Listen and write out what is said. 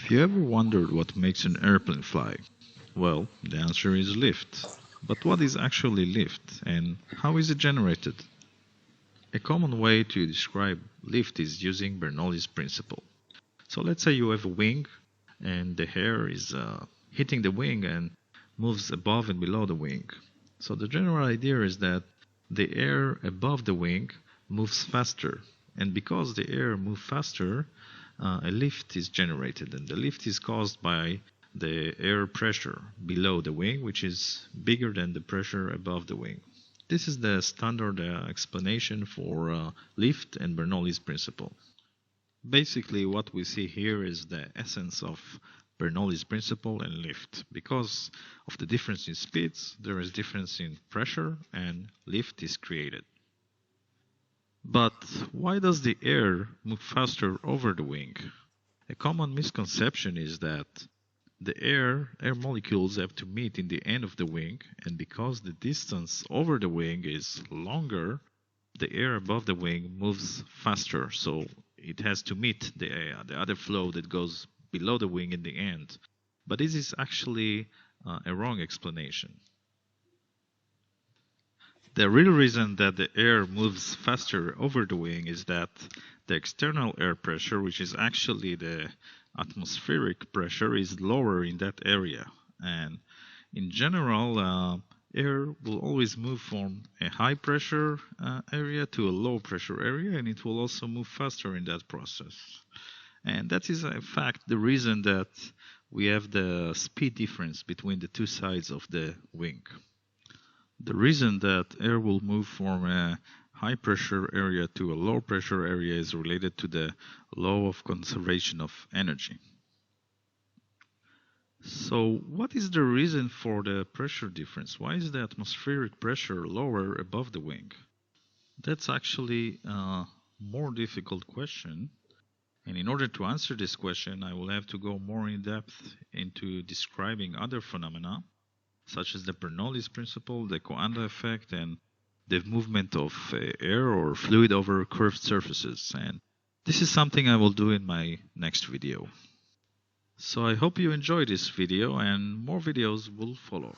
Have you ever wondered what makes an airplane fly? Well, the answer is lift. But what is actually lift and how is it generated? A common way to describe lift is using Bernoulli's principle. So let's say you have a wing and the air is hitting the wing and moves above and below the wing. So the general idea is that the air above the wing moves faster, and because the air moves faster, a lift is generated, and the lift is caused by the air pressure below the wing, which is bigger than the pressure above the wing. This is the standard explanation for lift and Bernoulli's principle. Basically, what we see here is the essence of Bernoulli's principle and lift. Because of the difference in speeds, there is difference in pressure and lift is created. But why does the air move faster over the wing? A common misconception is that the air molecules have to meet in the end of the wing, and because the distance over the wing is longer, the air above the wing moves faster, so it has to meet the other flow that goes below the wing in the end. But this is actually a wrong explanation. The real reason that the air moves faster over the wing is that the external air pressure, which is actually the atmospheric pressure, is lower in that area. And in general, air will always move from a high pressure area to a low pressure area, and it will also move faster in that process. And that is, in fact, the reason that we have the speed difference between the two sides of the wing. The reason that air will move from a high pressure area to a low pressure area is related to the law of conservation of energy. So what is the reason for the pressure difference? Why is the atmospheric pressure lower above the wing? That's actually a more difficult question. And in order to answer this question, I will have to go more in depth into describing other phenomena, such as the Bernoulli's principle, the Coanda effect, and the movement of air or fluid over curved surfaces. And this is something I will do in my next video. So I hope you enjoyed this video and more videos will follow.